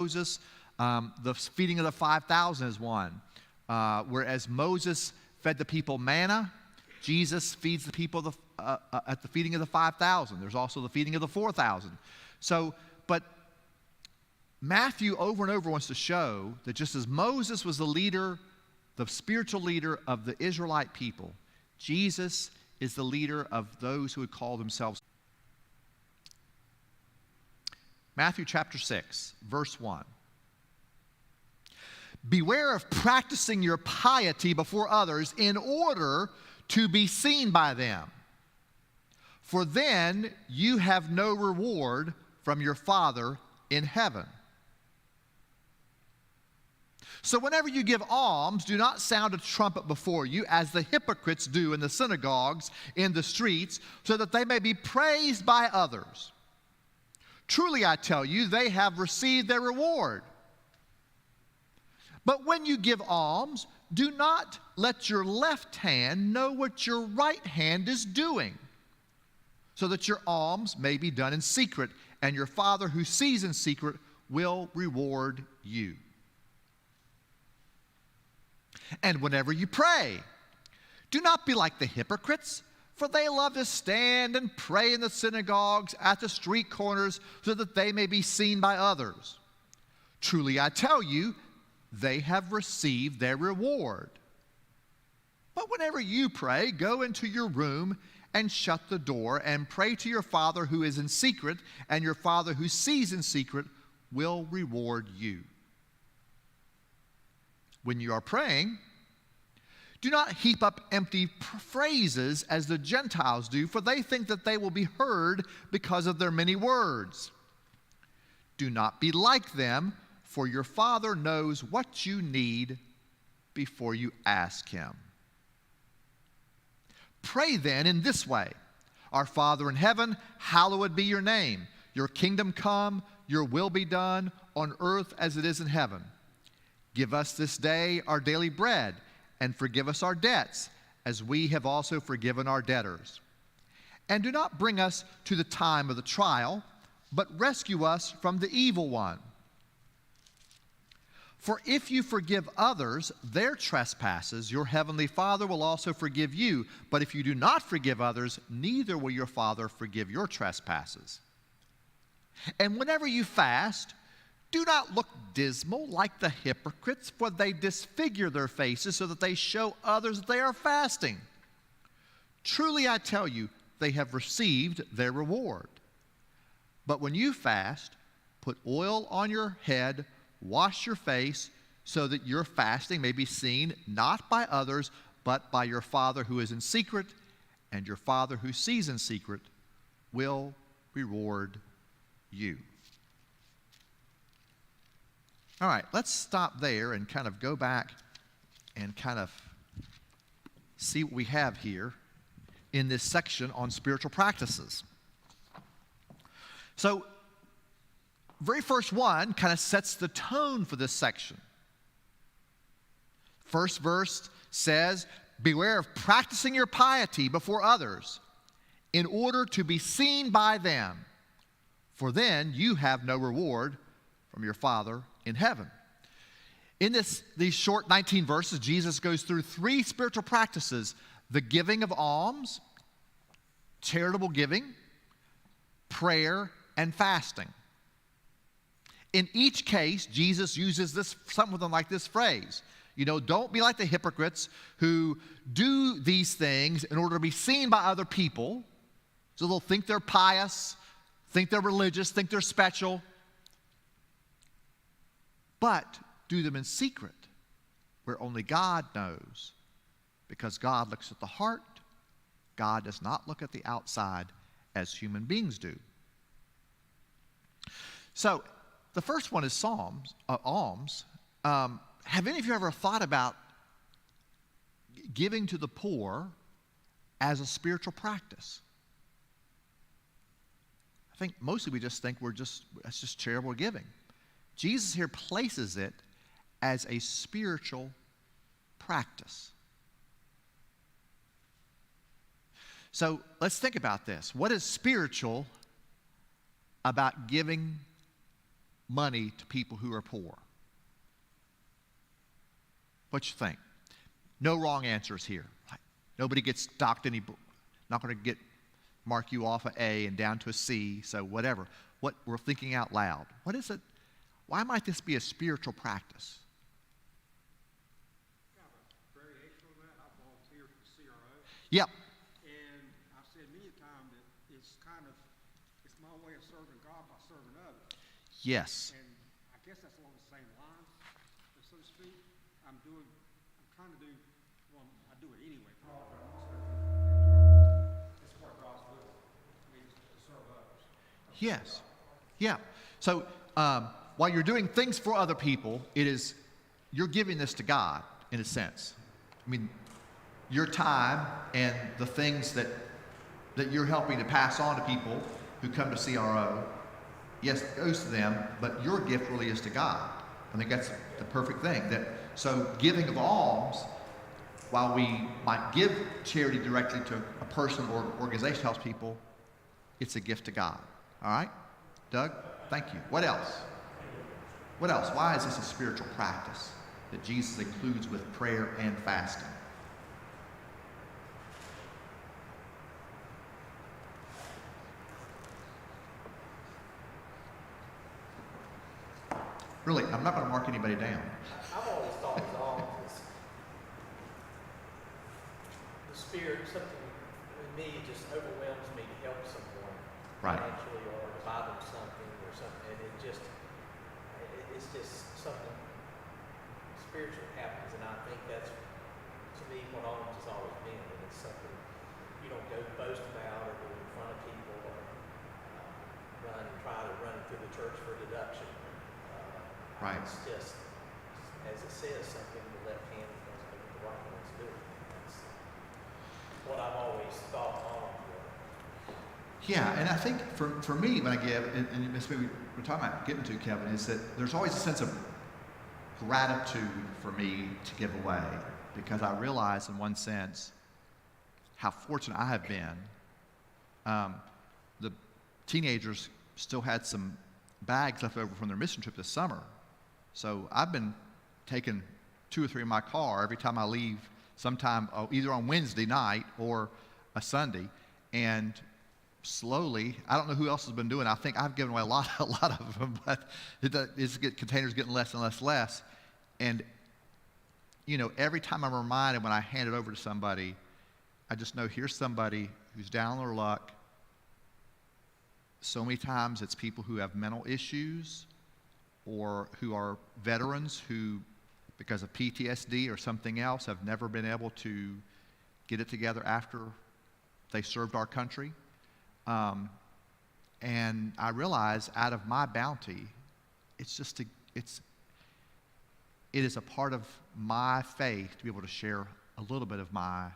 Moses. The feeding of the 5,000 is one. Whereas Moses fed the people manna, Jesus feeds the people at the feeding of the 5,000. There's also the feeding of the 4,000. But Matthew over and over wants to show that just as Moses was the leader, the spiritual leader of the Israelite people, Jesus is the leader of those who would call themselves. Matthew chapter 6, verse 1. Beware of practicing your piety before others in order to be seen by them. For then you have no reward from your Father in heaven. So whenever you give alms, do not sound a trumpet before you, as the hypocrites do in the synagogues, in the streets, so that they may be praised by others. Truly I tell you, they have received their reward. But when you give alms, do not let your left hand know what your right hand is doing, so that your alms may be done in secret, and your Father who sees in secret will reward you. And whenever you pray, do not be like the hypocrites, for they love to stand and pray in the synagogues, at the street corners, so that they may be seen by others. Truly I tell you, they have received their reward. But whenever you pray, go into your room and shut the door and pray to your Father who is in secret, and your Father who sees in secret will reward you. When you are praying, do not heap up empty phrases as the Gentiles do, for they think that they will be heard because of their many words. Do not be like them, for your Father knows what you need before you ask Him. Pray then in this way: Our Father in heaven, hallowed be your name. Your kingdom come, your will be done on earth as it is in heaven. Give us this day our daily bread, and forgive us our debts, as we have also forgiven our debtors. And do not bring us to the time of the trial, but rescue us from the evil one. For if you forgive others their trespasses, your heavenly Father will also forgive you. But if you do not forgive others, neither will your Father forgive your trespasses. And whenever you fast, do not look dismal like the hypocrites, for they disfigure their faces so that they show others that they are fasting. Truly I tell you, they have received their reward. But when you fast, put oil on your head, wash your face, so that your fasting may be seen not by others, but by your Father who is in secret, and your Father who sees in secret will reward you. All right, let's stop there and kind of go back and kind of see what we have here in this section on spiritual practices. So, very first one kind of sets the tone for this section. First verse says, beware of practicing your piety before others in order to be seen by them, for then you have no reward from your Father in heaven. In these short 19 verses, Jesus goes through three spiritual practices: the giving of alms, charitable giving, prayer, and fasting. In each case, Jesus uses something like this phrase. Don't be like the hypocrites who do these things in order to be seen by other people, so they'll think they're pious, think they're religious, think they're special. But do them in secret, where only God knows, because God looks at the heart. God does not look at the outside as human beings do. So, the first one is alms. Have any of you ever thought about giving to the poor as a spiritual practice? I think mostly we just think that's just charitable giving. Jesus here places it as a spiritual practice. So let's think about this. What is spiritual about giving money to people who are poor? What you think? No wrong answers here. Nobody gets docked any, not going to mark you off an A and down to a C, so whatever. What we're thinking out loud. What is it? Why might this be a spiritual practice? Kind of a variation on that. I volunteer for CRO. Yep. And I've said many times that it's my way of serving God by serving others. Yes. And I guess that's along the same lines, so to speak. I'm trying to do, well, I do it anyway, probably, but I'm also it's where God's will means to serve others. Yes. Yeah. So while you're doing things for other people, you're giving this to God in a sense. I mean, your time and the things that you're helping to pass on to people who come to CRO, yes, it goes to them, but your gift really is to God. I think that's the perfect thing. So giving of alms, while we might give charity directly to a person or organization helps people, it's a gift to God. All right? Doug, thank you. What else? What else? Why is this a spiritual practice that Jesus includes with prayer and fasting? Really, I'm not going to mark anybody down. I've always thought it was all the spirit, something in me just overwhelms me to help someone financially or to buy them something or something, and it's just something spiritual happens, and I think that's, to me, what alms has always been, and it's something you don't go boast about or go in front of people or try to run through the church for deduction. Right. It's just, as it says, something the left hand knows what the right hand's doing. That's what I've always thought alms were. Yeah, and I think for me, when I give, and this maybe we're talking about getting to, Kevin, is that there's always a sense of gratitude for me to give away, because I realize in one sense how fortunate I have been. The teenagers still had some bags left over from their mission trip this summer. So I've been taking 2 or 3 in my car every time I leave, sometime either on Wednesday night or a Sunday, and slowly, I don't know who else has been doing it. I think I've given away a lot of them, but containers getting less and less. And, every time I'm reminded when I hand it over to somebody, I just know here's somebody who's down on their luck. So many times it's people who have mental issues or who are veterans who, because of PTSD or something else, have never been able to get it together after they served our country. And I realize out of my bounty, it is a part of my faith to be able to share a little bit of my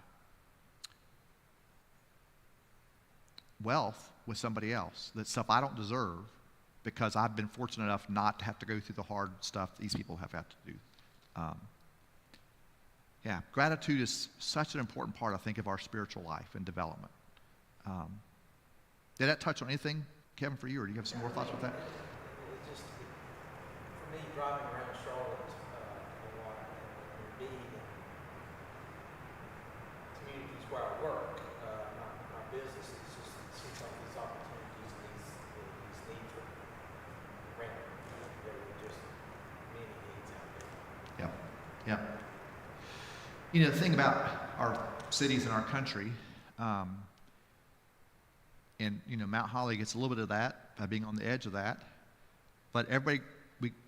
wealth with somebody else. That's stuff I don't deserve, because I've been fortunate enough not to have to go through the hard stuff these people have had to do. Gratitude is such an important part, I think, of our spiritual life and development. Did that touch on anything, Kevin, for you, or do you have some more thoughts with that? For me, driving around Charlotte a lot and being in communities where I work, my business is just seems like these opportunities and these needs are rampant. There are just many needs out there. Yep. The thing about our cities and our country, and Mount Holly gets a little bit of that by being on the edge of that, but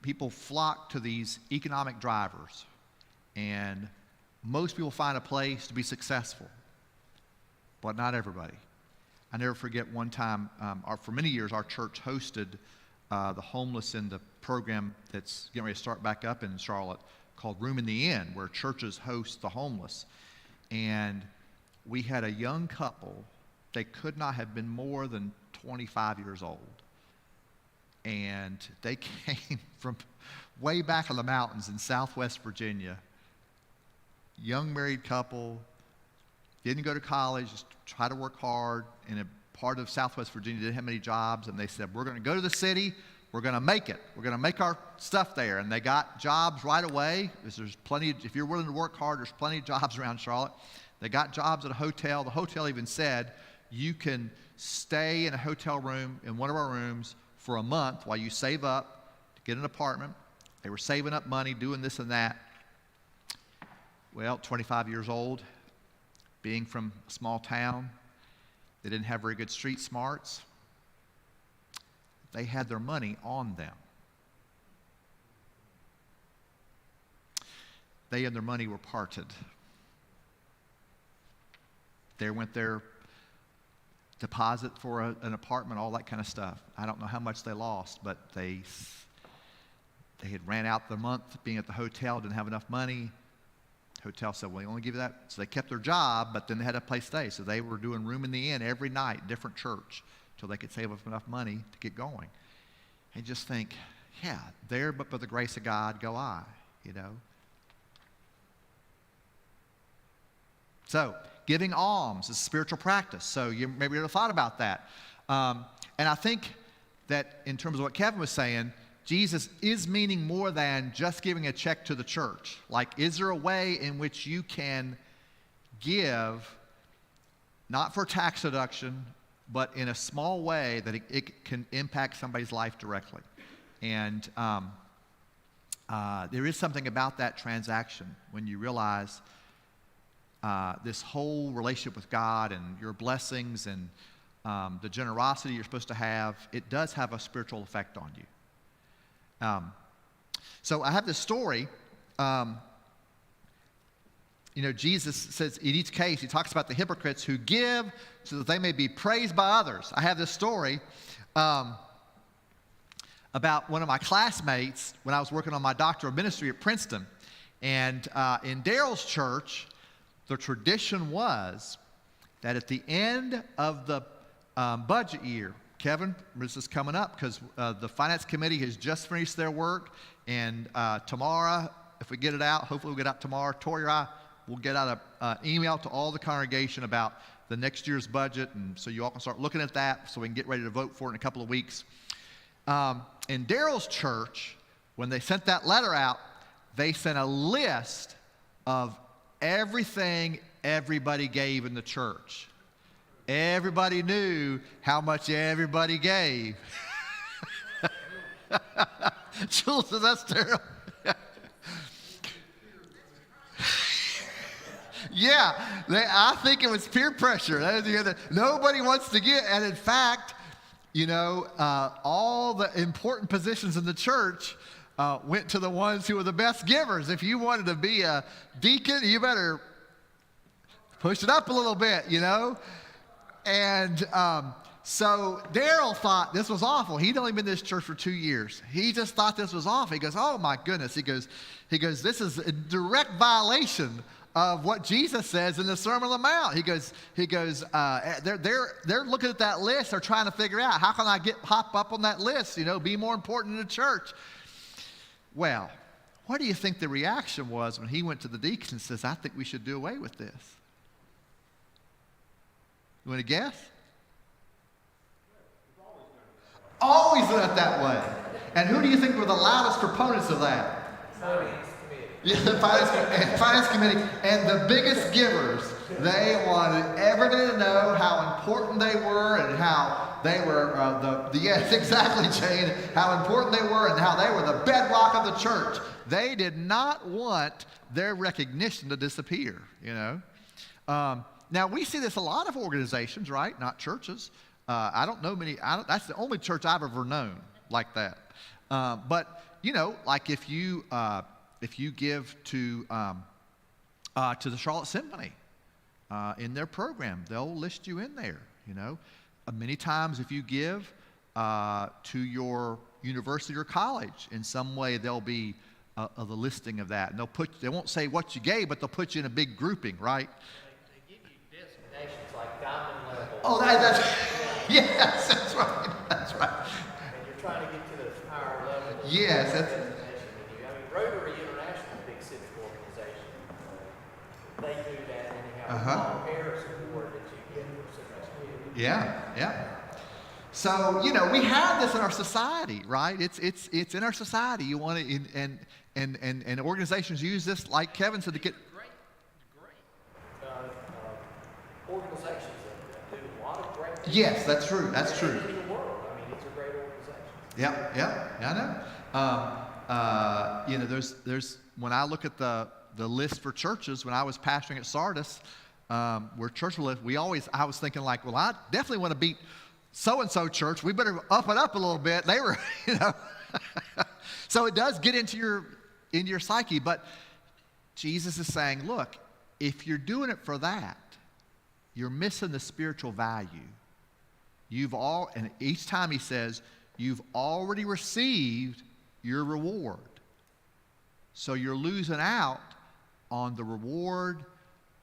people flock to these economic drivers, and most people find a place to be successful, but not everybody. I never forget one time, for many years, our church hosted the homeless in the program that's getting ready to start back up in Charlotte called Room in the Inn, where churches host the homeless. And we had a young couple. They could not have been more than 25 years old. And they came from way back in the mountains in southwest Virginia. Young married couple, didn't go to college, just try to work hard in a part of southwest Virginia, didn't have many jobs, and they said, we're going to go to the city, we're going to make it. We're going to make our stuff there. And they got jobs right away. There's plenty, if you're willing to work hard, there's plenty of jobs around Charlotte. They got jobs at a hotel. The hotel even said, you can stay in a hotel room, in one of our rooms, for a month while you save up to get an apartment. They were saving up money, doing this and that. Well, 25 years old, being from a small town, they didn't have very good street smarts. They had their money on them. They and their money were parted. There went their deposit for an apartment, all that kind of stuff. I don't know how much they lost, but they had ran out the month being at the hotel, didn't have enough money. Hotel said, well, we only give you that. So they kept their job, but then they had a place to stay. So they were doing room in the inn every night, different church, until they could save up enough money to get going. And just think, yeah, there but by the grace of God go I, you know. So giving alms is a spiritual practice. So you maybe ever thought about that. And I think that in terms of what Kevin was saying, Jesus is meaning more than just giving a check to the church. Like, is there a way in which you can give, not for tax deduction, but in a small way that it can impact somebody's life directly? And there is something about that transaction when you realize this whole relationship with God and your blessings and the generosity you're supposed to have, it does have a spiritual effect on you. So I have this story. Jesus says in each case, he talks about the hypocrites who give so that they may be praised by others. I have this story about one of my classmates when I was working on my doctoral ministry at Princeton. And in Daryl's church, the tradition was that at the end of the budget year, Kevin, this is coming up because the finance committee has just finished their work, and tomorrow, if we get it out, hopefully we'll get out tomorrow, Tori or I will get out an email to all the congregation about the next year's budget, and so you all can start looking at that so we can get ready to vote for it in a couple of weeks. In Daryl's church, when they sent that letter out, they sent a list of everything everybody gave in the church. Everybody knew how much everybody gave. Jules says, that's terrible. Yeah, I think it was peer pressure. Nobody wants to give. And in fact, all the important positions in the church went to the ones who were the best givers. If you wanted to be a deacon, you better push it up a little bit, And so Daryl thought this was awful. He'd only been in this church for 2 years. He just thought this was awful. He goes, oh my goodness. He goes, this is a direct violation of what Jesus says in the Sermon on the Mount. He goes, they're looking at that list. They're trying to figure out, how can I hop up on that list, be more important in the church? Well, what do you think the reaction was when he went to the deacons and says, I think we should do away with this? You want to guess? Always done it that way. And who do you think were the loudest proponents of that? Finance committee. Yeah, the finance committee. And the biggest givers. They wanted everybody to know how important they were and how they were, yes, exactly, Jane, how important they were and how they were the bedrock of the church. They did not want their recognition to disappear, Now, we see this a lot of organizations, right? Not churches. I don't know many. That's the only church I've ever known like that. But like if you give to the Charlotte Symphony in their program, they'll list you in there. Many times if you give to your university or college in some way, there'll be the listing of that, and they won't say what you gave, but they'll put you in a big grouping, right? Designations like diamond level. Oh, yes, that's right. That's right. And you're trying to get to the higher level. Yes, that's. Rotary International, big civic organization, they do that anyhow. Uh-huh. Pair support that you get for so much community. Yeah. So, we have this in our society, right? It's in our society. You want to, and organizations use this, like Kevin said, to get. Great organizations that do a lot of great things. Yes, that's true. That's true. In the world, I mean, these are great organizations. Yeah, I know. There's when I look at the list for churches, when I was pastoring at Sardis, where church live, I was thinking like, well, I definitely want to beat so-and-so church. We better up it up a little bit. They were, So it does get into your psyche. But Jesus is saying, look, if you're doing it for that, you're missing the spiritual value. And each time he says, you've already received your reward. So you're losing out on the reward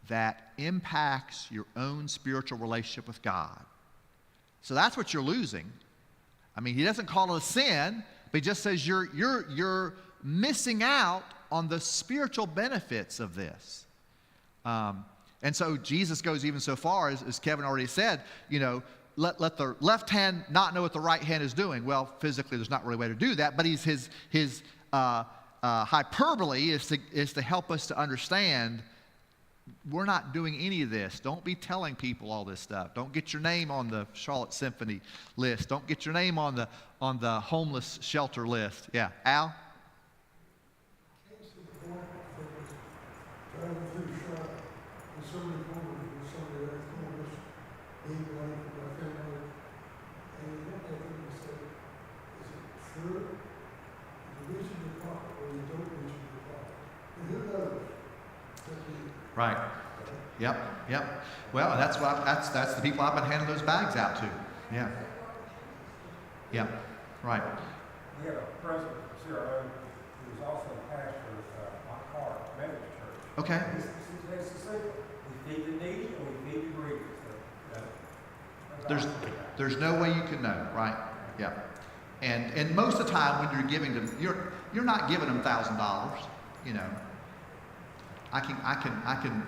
that impacts your own spiritual relationship with God. So that's what you're losing. I mean, he doesn't call it a sin, but he just says you're missing out on the spiritual benefits of this. And so Jesus goes even so far, as Kevin already said, let the left hand not know what the right hand is doing. Well, physically, there's not really a way to do that, but his hyperbole is to help us to understand we're not doing any of this. Don't be telling people all this stuff. Don't get your name on the Charlotte Symphony list. Don't get your name on the homeless shelter list. Yeah, Al? Came to the point that was driving through Charlotte, and somebody told me there was somebody that was homeless, being money for my family, and he looked at me and said, is it true? You reach in your pocket or you don't reach in your pocket? And who knows? Right. Yep. Well, that's the people I've been handing those bags out to. Yeah. Yeah. Right. We have a president of CRO who is also a pastor of Mount Methodist Church. Okay. It's the same. We feed the needy or we feed the greedy. So, There's no way you can know, right? Yeah. And most of the time when you're giving them, you're not giving them $1,000. I can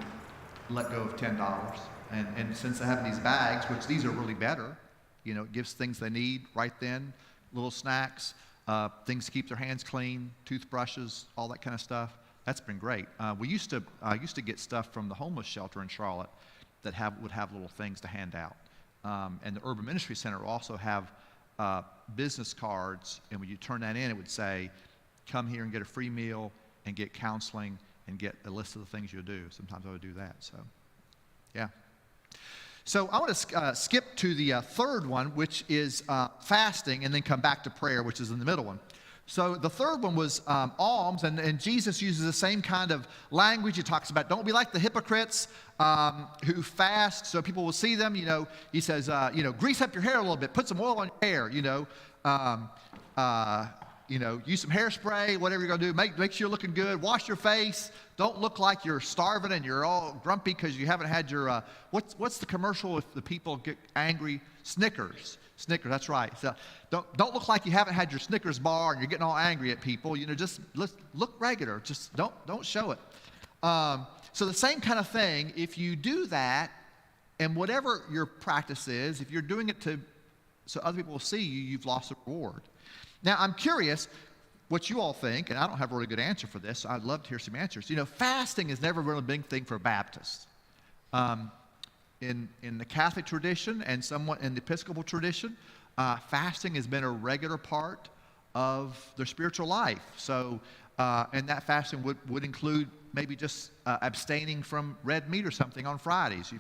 let go of $10, and since I have these bags, which these are really better, it gives things they need right then, little snacks, things to keep their hands clean, toothbrushes, all that kind of stuff. That's been great. I used to get stuff from the homeless shelter in Charlotte that would have little things to hand out, and the Urban Ministry Center will also have business cards, and when you turn that in, it would say, "Come here and get a free meal and get counseling." And get a list of the things you'll do. Sometimes I would do that. So, yeah. So I want to skip to the third one, which is fasting, and then come back to prayer, which is in the middle one. So the third one was alms, and Jesus uses the same kind of language. He talks about don't be like the hypocrites who fast so people will see them. He says, grease up your hair a little bit, put some oil on your hair. Use some hairspray, whatever you're going to do. Make sure you're looking good. Wash your face. Don't look like you're starving and you're all grumpy because you haven't had your, what's the commercial if the people get angry? Snickers, that's right. So don't look like you haven't had your Snickers bar and you're getting all angry at people. Just look regular. Just don't show it. So the same kind of thing, if you do that, and whatever your practice is, if you're doing it so other people will see you, you've lost a reward. Now, I'm curious what you all think, and I don't have a really good answer for this, so I'd love to hear some answers. Fasting has never been a big thing for Baptists. In the Catholic tradition and somewhat in the Episcopal tradition, fasting has been a regular part of their spiritual life. So, and that fasting would include maybe just abstaining from red meat or something on Fridays.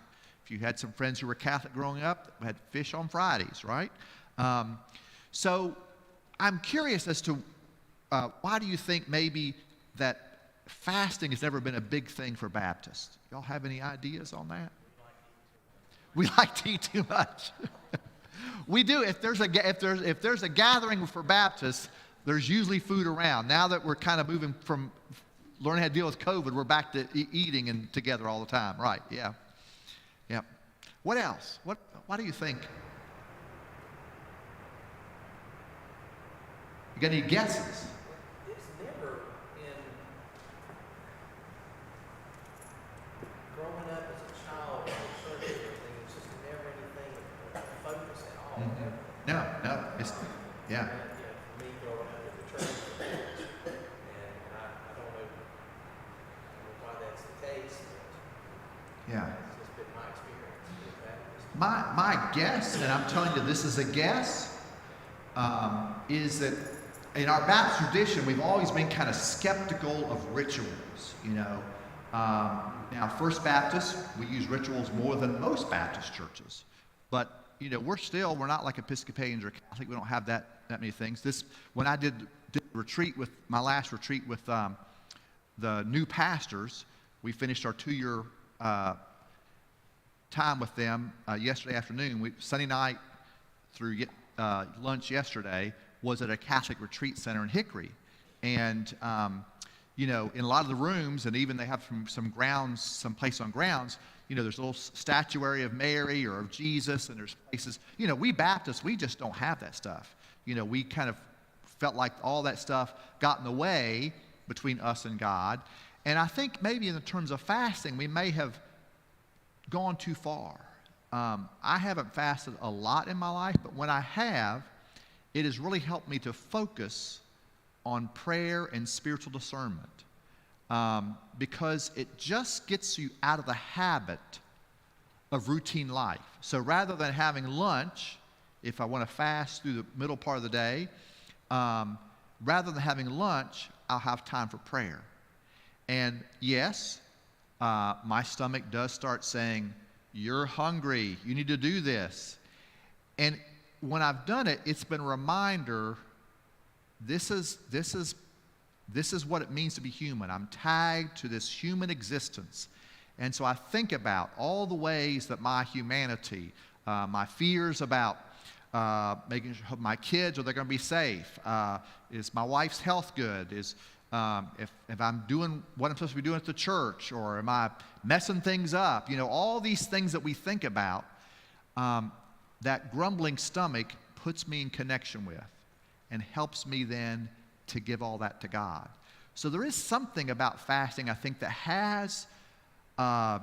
If you had some friends who were Catholic growing up, had fish on Fridays, right? So I'm curious as to why do you think maybe that fasting has never been a big thing for Baptists? Y'all have any ideas on that? We like to eat too much. We do. If there's a gathering for Baptists, there's usually food around. Now that we're kind of moving from learning how to deal with COVID, we're back to eating and together all the time. Right? Yeah. Yeah. What else? What do you think? You got any guesses? It's never growing up as a child in the church and everything, it's just never anything of focus at all. Mm-hmm. No. Yeah. And, for me growing up in the church, and I don't know why that's the case, but Yeah. it's just been my experience with Baptist. My guess, and I'm telling you this is a guess, is that in our Baptist tradition, we've always been kind of skeptical of rituals, you know. Now, First Baptist, we use rituals more than most Baptist churches. But, you know, we're not like Episcopalians or Catholic. We don't have that many things. When I did my last retreat with the new pastors, we finished our 2-year time with them yesterday afternoon. Sunday night through lunch yesterday was at a Catholic retreat center in Hickory. And, you know, in a lot of the rooms, and even they have some place on grounds, you know, there's a little statuary of Mary or of Jesus, and there's places, you know, we Baptists, we just don't have that stuff. You know, we kind of felt like all that stuff got in the way between us and God. And I think maybe in the terms of fasting, we may have gone too far. I haven't fasted a lot in my life, but when I have, it has really helped me to focus on prayer and spiritual discernment, because it just gets you out of the habit of routine life. So rather than having lunch, if I want to fast through the middle part of the day, rather than having lunch, I'll have time for prayer. And yes, my stomach does start saying, "You're hungry, you need to do this." And when I've done it, it's been a reminder, this is what it means to be human. I'm tagged to this human existence. And so I think about all the ways that my humanity, my fears about making sure my kids, are they going to be safe? Is my wife's health good? If I'm doing what I'm supposed to be doing at the church, or am I messing things up? You know, all these things that we think about, that grumbling stomach puts me in connection with and helps me then to give all that to God. So there is something about fasting, I think, that has a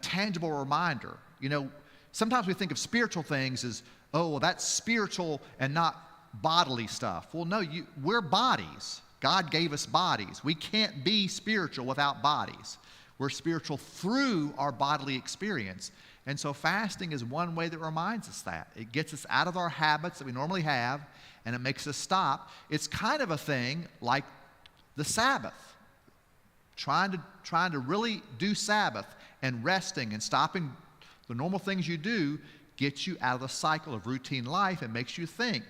tangible reminder. You know, sometimes we think of spiritual things as, oh, well, that's spiritual and not bodily stuff. Well, no, we're bodies. God gave us bodies. We can't be spiritual without bodies. We're spiritual through our bodily experience. And so fasting is one way that reminds us that. It gets us out of our habits that we normally have, and it makes us stop. It's kind of a thing like the Sabbath. Trying to really do Sabbath and resting and stopping the normal things you do gets you out of the cycle of routine life and makes you think,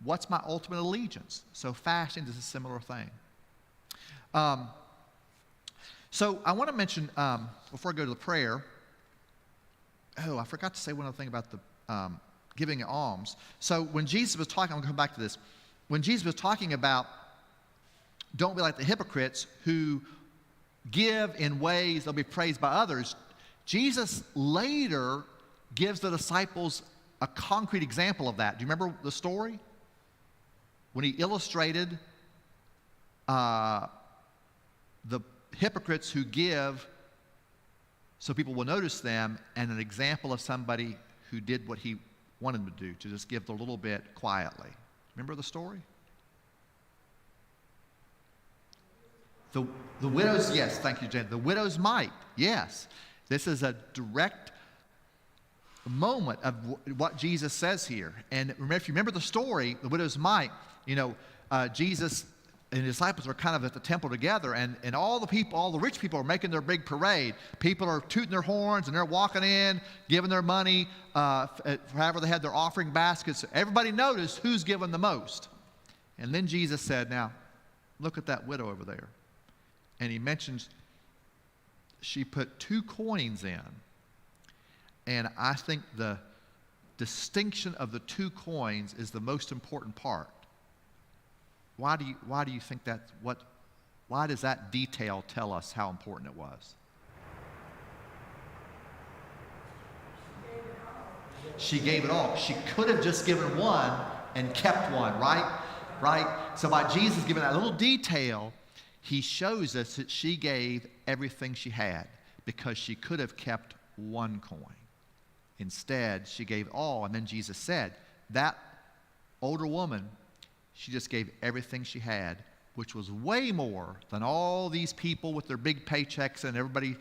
what's my ultimate allegiance? So fasting is a similar thing. So I want to mention, before I go to the prayer, I forgot to say one other thing about the giving alms. So when Jesus was talking, I'm going to come back to this. When Jesus was talking about, don't be like the hypocrites who give in ways they'll be praised by others, Jesus later gives the disciples a concrete example of that. Do you remember the story? When he illustrated the hypocrites who give so people will notice them, and an example of somebody who did what he wanted them to do, to just give a little bit quietly. Remember the story? The widows, yes, thank you, Jen. The widow's mite, yes. This is a direct moment of what Jesus says here. And if you remember the story, the widow's mite, you know, Jesus and his disciples are kind of at the temple together, and all the rich people are making their big parade. People are tooting their horns, and they're walking in, giving their money, however they had their offering baskets. Everybody noticed who's given the most. And then Jesus said, now, look at that widow over there. And he mentions she put 2 coins in. And I think the distinction of the 2 coins is the most important part. Why do you think that's why does that detail tell us how important it was? She gave it all. She could have just given one and kept one, right? Right? So by Jesus giving that little detail, he shows us that she gave everything she had, because she could have kept 1 coin. Instead, she gave all, and then Jesus said, that older woman, she just gave everything she had, which was way more than all these people with their big paychecks and everybody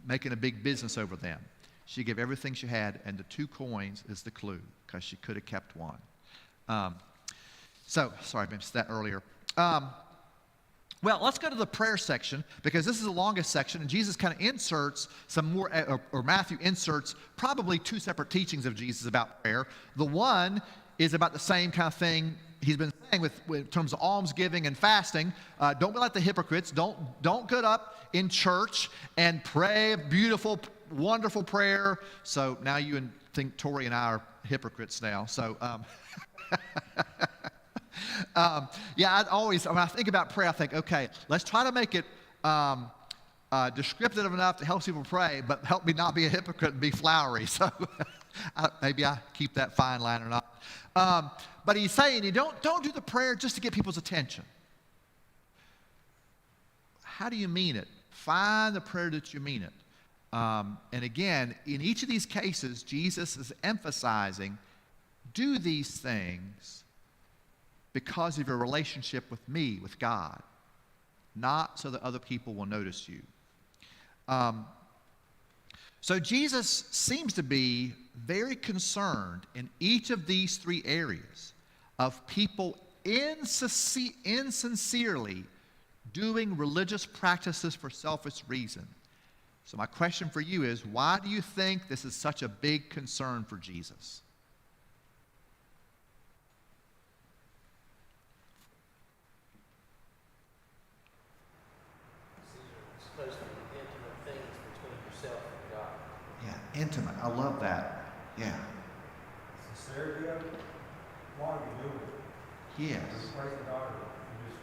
making a big business over them. She gave everything she had, and the 2 coins is the clue, because she could have kept one. Sorry, I missed that earlier. Well, let's go to the prayer section, because this is the longest section, and Jesus kind of inserts some more, or Matthew inserts probably 2 separate teachings of Jesus about prayer. The one is about the same kind of thing he's been saying with in terms of almsgiving and fasting. Don't be like the hypocrites. Don't get up in church and pray a beautiful, wonderful prayer. So now you think Tori and I are hypocrites now. So, yeah, when I think about prayer, I think, okay, let's try to make it descriptive enough to help people pray, but help me not be a hypocrite and be flowery. So maybe I keep that fine line or not. But he's saying you don't do the prayer just to get people's attention. How do you mean it? Find the prayer that you mean it. And again, in each of these cases, Jesus is emphasizing, do these things because of your relationship with me, with God, not so that other people will notice you. So Jesus seems to be very concerned in each of these 3 areas of people insincerely doing religious practices for selfish reason. So my question for you is, why do you think this is such a big concern for Jesus? These are supposed to be intimate things between yourself and God. Yeah, intimate. I love that. Yeah. Sincerity of it, why are you doing it? Yes. Just praise God, or you just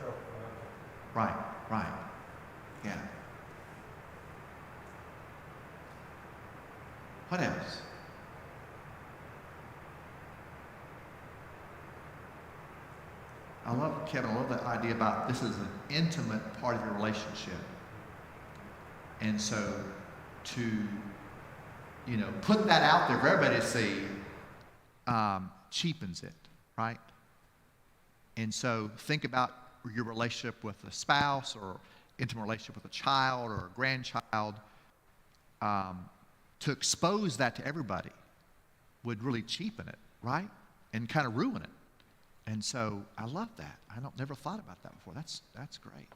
show up for that. Right. Yeah. What else? Kevin, I love that idea about this is an intimate part of your relationship. And so to, put that out there for everybody to see cheapens it, right? And so think about your relationship with a spouse or intimate relationship with a child or a grandchild. To expose that to everybody would really cheapen it, right? And kind of ruin it. And so I love that. I never thought about that before. That's great.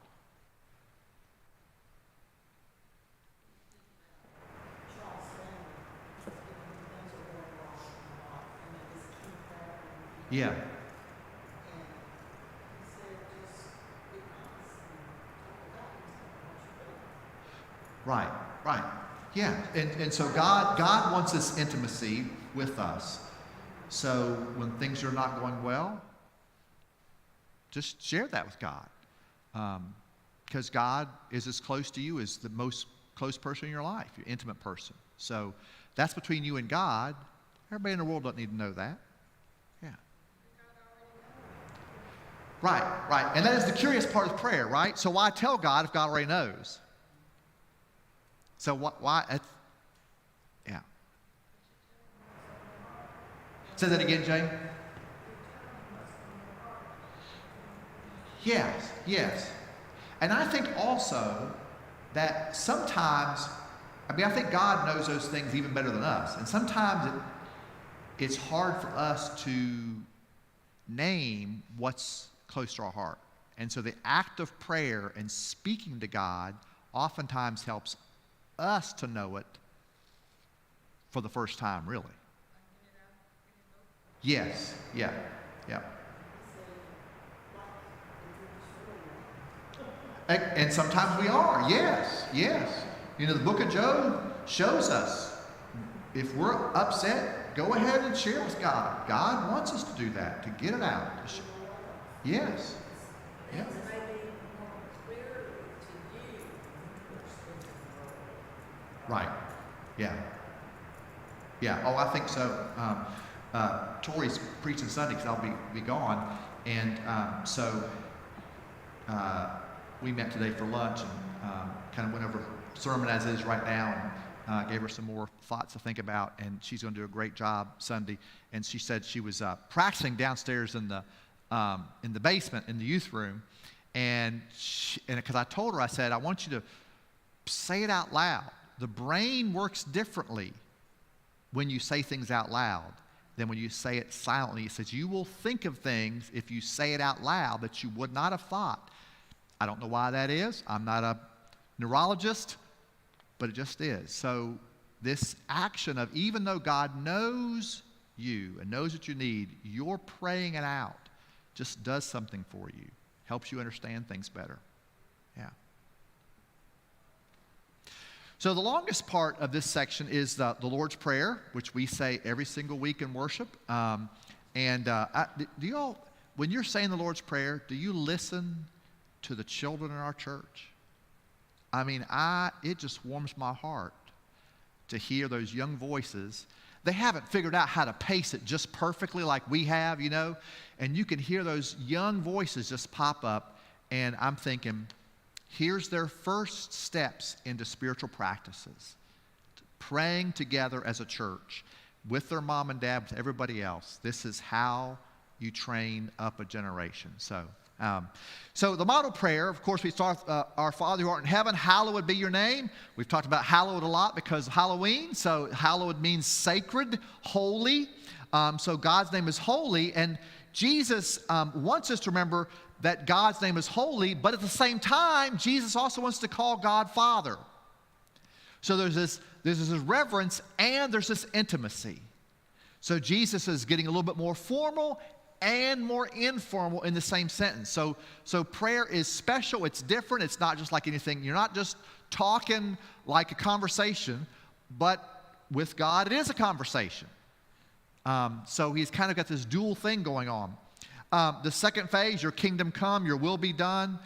Yeah. Right. Yeah, and so God wants this intimacy with us. So when things are not going well, just share that with God. Because God is as close to you as the most close person in your life, your intimate person. So that's between you and God. Everybody in the world doesn't need to know that. Yeah. Right. And that is the curious part of prayer, right? So why tell God if God already knows? So why? Yeah. Say that again, Jay. Yes. And I think also that sometimes, I think God knows those things even better than us. And sometimes it's hard for us to name what's close to our heart. And so the act of prayer and speaking to God oftentimes helps us to know it for the first time, really. Yes, yeah. And sometimes we are, yes. The book of Job shows us if we're upset, go ahead and share with God. God wants us to do that, to get it out. Yes. Yeah. Right. Yeah. Oh, I think so. Tori's preaching Sunday because I'll be gone, and so we met today for lunch and kind of went over sermon as is right now, Gave her some more thoughts to think about, and she's going to do a great job Sunday. And she said she was practicing downstairs in the basement in the youth room, and because I told her, I said, I want you to say it out loud. The brain works differently when you say things out loud than when you say it silently. It says you will think of things if you say it out loud that you would not have thought. I don't know why that is. I'm not a neurologist, but it just is. So this action of, even though God knows you and knows what you need, you're praying it out just does something for you. Helps you understand things better. Yeah. So the longest part of this section is the Lord's Prayer, which we say every single week in worship. Do you all, when you're saying the Lord's Prayer, do you listen to the children in our church? I mean, it just warms my heart to hear those young voices. They haven't figured out how to pace it just perfectly like we have, you know, and you can hear those young voices just pop up, and I'm thinking, here's their first steps into spiritual practices, praying together as a church with their mom and dad, with everybody else. This is how you train up a generation. So the model prayer, of course, we start, our Father who art in heaven, hallowed be your name. We've talked about hallowed a lot because of Halloween. So hallowed means sacred, holy. So God's name is holy. And Jesus wants us to remember that God's name is holy, but at the same time, Jesus also wants to call God Father. So there's this reverence and there's this intimacy. So Jesus is getting a little bit more formal and more informal in the same sentence. So prayer is special. It's different. It's not just like anything. You're not just talking like a conversation, but with God, it is a conversation. So he's kind of got this dual thing going on. The second phase, your kingdom come, your will be done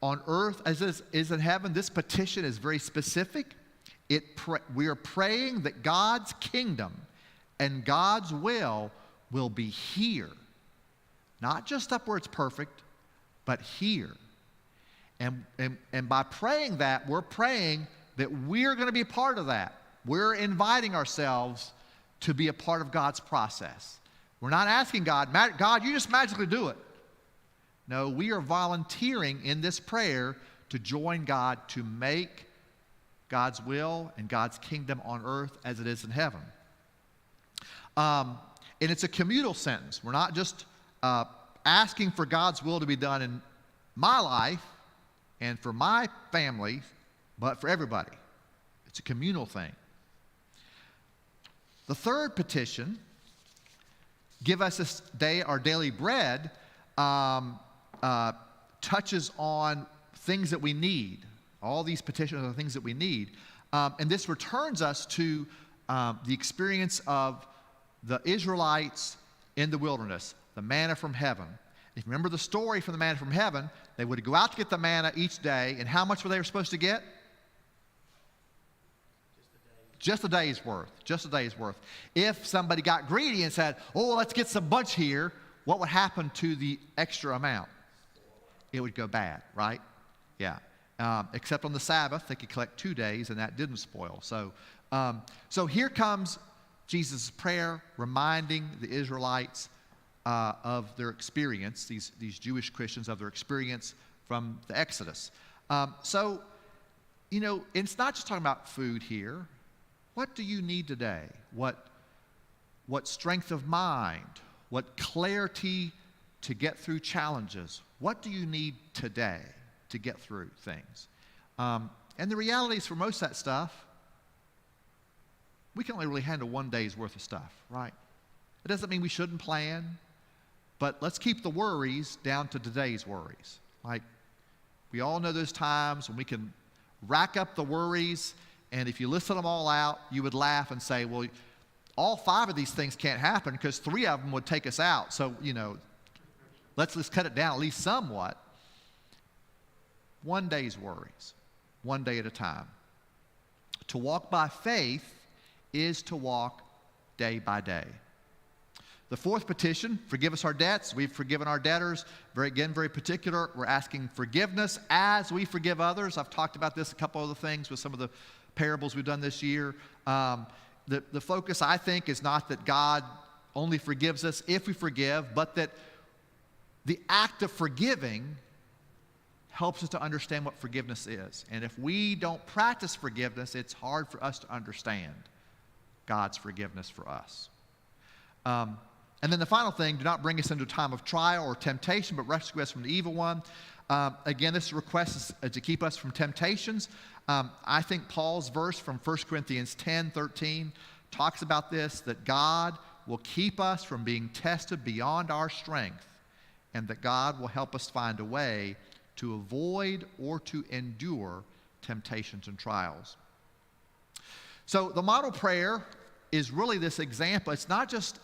on earth as it is in heaven. This petition is very specific. We are praying that God's kingdom and God's will be here. Not just up where it's perfect, but here. And by praying that, we're praying that we're going to be a part of that. We're inviting ourselves to be a part of God's process. We're not asking God, God, you just magically do it. No, we are volunteering in this prayer to join God to make God's will and God's kingdom on earth as it is in heaven. And it's a communal sentence. We're not just asking for God's will to be done in my life and for my family, but for everybody. It's a communal thing. The third petition, give us this day our daily bread, touches on things that we need. All these petitions are things that we need. And this returns us to the experience of the Israelites in the wilderness, the manna from heaven. If you remember the story from the manna from heaven, they would go out to get the manna each day, and how much were they supposed to get? Just a day's worth. Just a day's worth. If somebody got greedy and said, oh, let's get some bunch here, what would happen to the extra amount? It would go bad, right? Yeah. Except on the Sabbath, they could collect 2 days, and that didn't spoil. So here comes Jesus' prayer, reminding the Israelites of their experience, these Jewish Christians, of their experience from the Exodus. So, you know, it's not just talking about food here. What do you need today? What strength of mind? What clarity to get through challenges? What do you need today to get through things? And the reality is, for most of that stuff, we can only really handle 1 day's worth of stuff, right? It doesn't mean we shouldn't plan, but let's keep the worries down to today's worries. Like, we all know those times when we can rack up the worries, and if you listed them all out, you would laugh and say, well, all 5 of these things can't happen because 3 of them would take us out. So, you know, let's cut it down at least somewhat. 1 day's worries, 1 day at a time. To walk by faith is to walk day by day. The fourth petition, forgive us our debts. We've forgiven our debtors. Very particular. We're asking forgiveness as we forgive others. I've talked about this, a couple other things with some of the parables we've done this year. The focus, I think, is not that God only forgives us if we forgive, but that the act of forgiving helps us to understand what forgiveness is. And if we don't practice forgiveness, it's hard for us to understand God's forgiveness for us. And then the final thing, do not bring us into a time of trial or temptation, but rescue us from the evil one. Again, this request is to keep us from temptations. I think Paul's verse from 1 Corinthians 10:13 talks about this, that God will keep us from being tested beyond our strength, and that God will help us find a way to avoid or to endure temptations and trials. So the model prayer is really this example. It's not just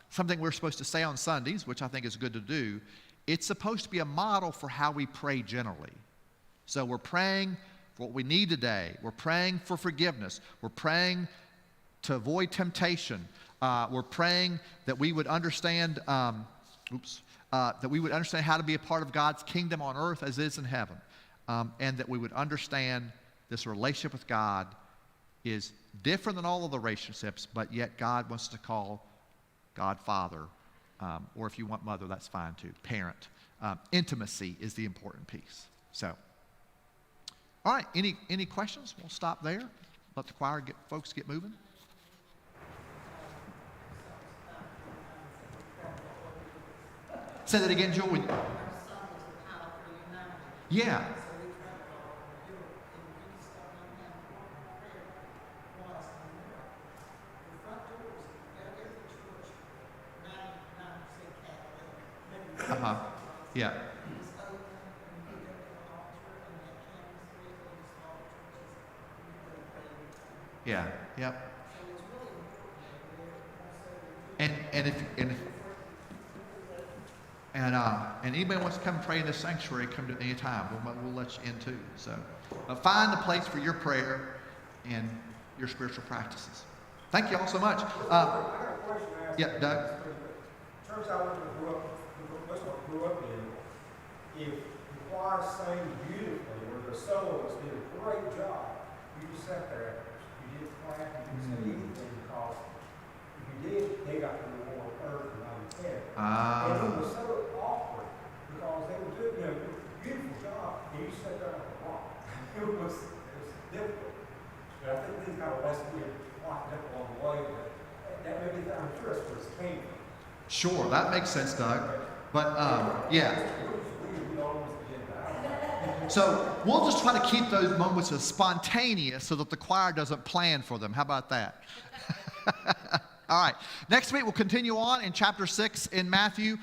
something we're supposed to say on Sundays, which I think is good to do. It's supposed to be a model for how we pray generally. So we're praying for what we need today. We're praying for forgiveness. We're praying to avoid temptation. We're praying that we would understand, that we would understand how to be a part of God's kingdom on earth as it is in heaven. And that we would understand this relationship with God is different than all of the relationships, but yet God wants to call God Father, or if you want Mother, that's fine too, parent. Intimacy is the important piece. So, all right, any questions? We'll stop there. Let the choir folks get moving. Say that again, Joel. Yeah. Yeah. Yeah. Yep. And anybody wants to come and pray in this sanctuary, come to any time. We'll let you in too. So find a place for your prayer and your spiritual practices. Thank you all so much. I got a question to ask. Yeah, Doug. The church I grew up in, if the choir sang beautifully, or the soloist did a great job, you just sat there, you didn't clap, you didn't say anything, because if you did, they got the reward earth and not in heaven. And it was so awkward, because they were doing a beautiful job, and you sat there like a rock. It was difficult. But I think these got a lesson here, quite difficult on the way, but that maybe, I'm sure that's where it's came from. Sure, that makes sense, Doug. But yeah. So we'll just try to keep those moments as spontaneous so that the choir doesn't plan for them. How about that? All right. Next week we'll continue on in chapter 6 in Matthew.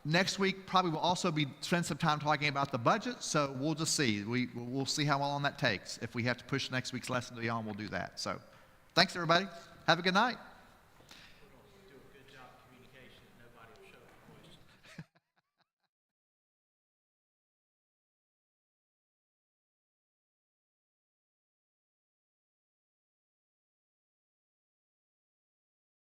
Next week probably will also spend some time talking about the budget. So we'll just see. We'll see how long that takes. If we have to push next week's lesson beyond, we'll do that. So thanks, everybody. Have a good night.